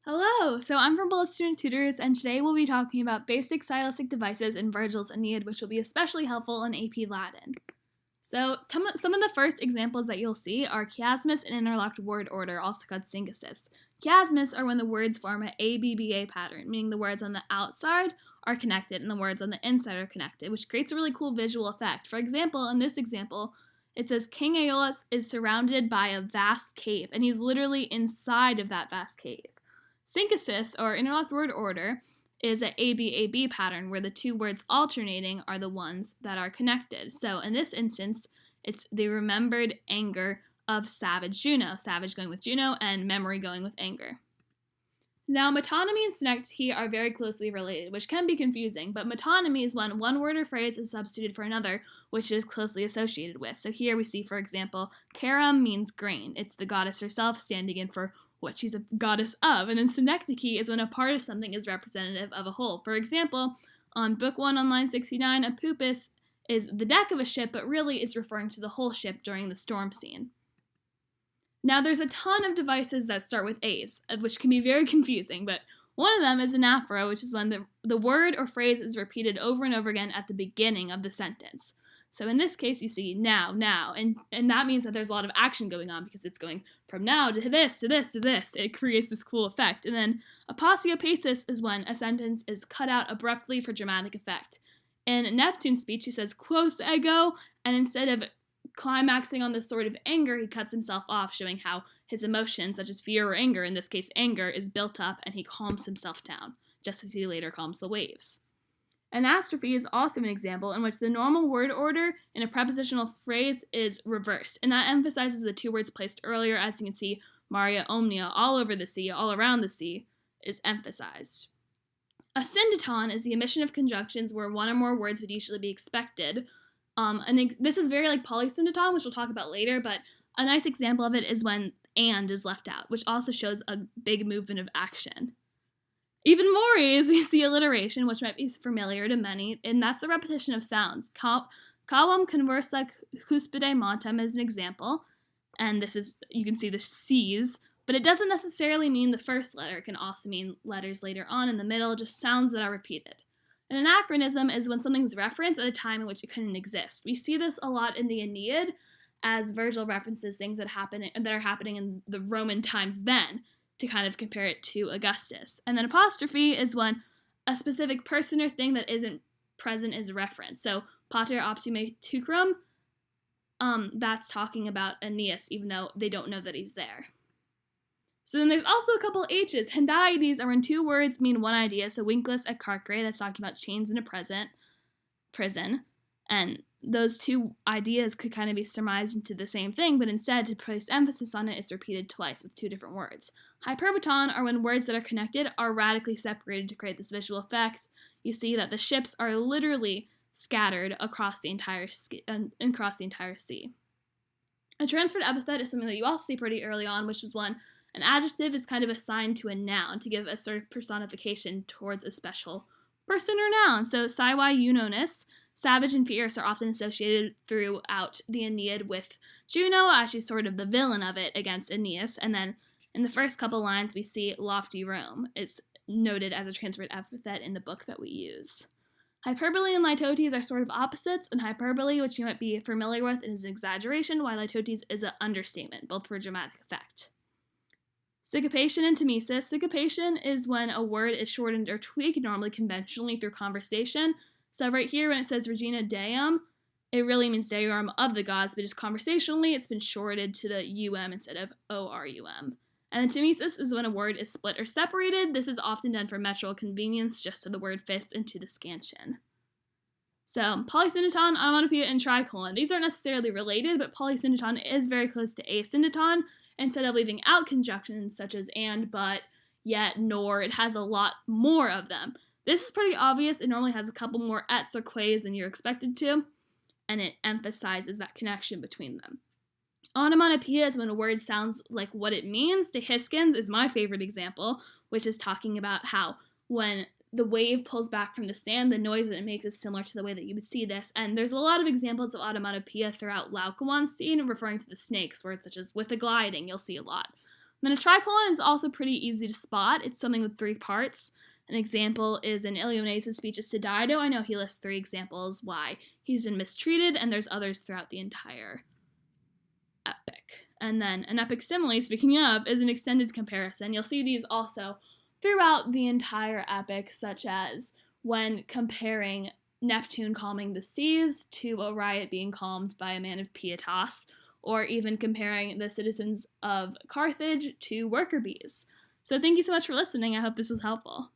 Hello! So I'm from Bullis Student Tutors, and today we'll be talking about basic stylistic devices in Vergil's Aeneid, which will be especially helpful in AP Latin. So some of the first examples that you'll see are chiasmus and interlocked word order, also called synchysis. Chiasmus are when the words form an ABBA pattern, meaning the words on the outside are connected and the words on the inside are connected, which creates a really cool visual effect. For example, in this example, it says King Aeolus is surrounded by a vast cave, and he's literally inside of that vast cave. Synchysis, or interlocked word order, is an ABAB pattern where the two words alternating are the ones that are connected. So in this instance, it's the remembered anger of savage Juno, savage going with Juno, and memory going with anger. Now, metonymy and synecdoche are very closely related, which can be confusing, but metonymy is when one word or phrase is substituted for another, which is closely associated with. So here we see, for example, Karam means grain. It's the goddess herself standing in for what she's a goddess of. And then synecdoche is when a part of something is representative of a whole. For example, on Book 1 on line 69, a poopus is the deck of a ship, but really it's referring to the whole ship during the storm scene. Now, there's a ton of devices that start with A's, which can be very confusing, but one of them is anaphora, which is when the word or phrase is repeated over and over again at the beginning of the sentence. So in this case, you see now, and that means that there's a lot of action going on because it's going from now to this, to this, to this. It creates this cool effect. And then aposiopesis is when a sentence is cut out abruptly for dramatic effect. In Neptune's speech, he says, quos ego, and instead of climaxing on this sort of anger, he cuts himself off, showing how his emotions, such as fear or anger, in this case anger, is built up and he calms himself down, just as he later calms the waves. Anastrophe is also an example in which the normal word order in a prepositional phrase is reversed, and that emphasizes the two words placed earlier. As you can see, Maria Omnia, all over the sea, all around the sea, is emphasized. A syndeton is the omission of conjunctions where one or more words would usually be expected. This is very like Polysyndeton, which we'll talk about later, but a nice example of it is when and is left out, which also shows a big movement of action. Even more is we see alliteration, which might be familiar to many, and that's the repetition of sounds. Cawam conversa cuspide montem is an example, and this is, you can see the C's, but it doesn't necessarily mean the first letter. It can also mean letters later on in the middle, just sounds that are repeated. An anachronism is when something's referenced at a time in which it couldn't exist. We see this a lot in the Aeneid, as Vergil references things that are happening in the Roman times then, to kind of compare it to Augustus. And then apostrophe is when a specific person or thing that isn't present is referenced. So pater optime tucrum, that's talking about Aeneas, even though they don't know that he's there. So then there's also a couple H's. Hendiades are when two words mean one idea. So vinculus et carcere, that's talking about chains in a prison. And those two ideas could kind of be surmised into the same thing, but instead, to place emphasis on it, it's repeated twice with two different words. Hyperbaton are when words that are connected are radically separated to create this visual effect. You see that the ships are literally scattered across the entire sea. A transferred epithet is something that you also see pretty early on, which is when an adjective is kind of assigned to a noun to give a sort of personification towards a special person or noun. So, Siwai Eunonis, savage and fierce, are often associated throughout the Aeneid with Juno, as she's sort of the villain of it against Aeneas. And then in the first couple lines, we see lofty Rome. It's noted as a transferred epithet in the book that we use. Hyperbole and Litotes are sort of opposites, and hyperbole, which you might be familiar with, is an exaggeration, while Litotes is an understatement, both for dramatic effect. Syncopation and Tmesis. Syncopation is when a word is shortened or tweaked, normally conventionally through conversation. So right here, when it says Regina Deum, it really means Deum of the gods, but just conversationally, it's been shorted to the UM instead of ORUM. And then Tmesis is when a word is split or separated. This is often done for metrical convenience, just so the word fits into the scansion. So, Polysyndeton, Onomatopoeia, and Tricolon. These aren't necessarily related, but Polysyndeton is very close to Asyndeton. Instead of leaving out conjunctions such as and, but, yet, nor, it has a lot more of them. This is pretty obvious. It normally has a couple more ets or quays than you're expected to, and it emphasizes that connection between them. Onomatopoeia is when a word sounds like what it means. Dehiskins is my favorite example, which is talking about how when the wave pulls back from the sand, the noise that it makes is similar to the way that you would see this. And there's a lot of examples of onomatopoeia throughout Laocoon's scene referring to the snakes, words such as with a gliding, you'll see a lot. Then a tricolon is also pretty easy to spot. It's something with 3 parts. An example is in Ilioneus' speeches to Dido. I know he lists 3 examples why he's been mistreated, and there's others throughout the entire epic. And then an epic simile, speaking of, is an extended comparison. You'll see these also throughout the entire epic, such as when comparing Neptune calming the seas to a riot being calmed by a man of pietas, or even comparing the citizens of Carthage to worker bees. So thank you so much for listening. I hope this was helpful.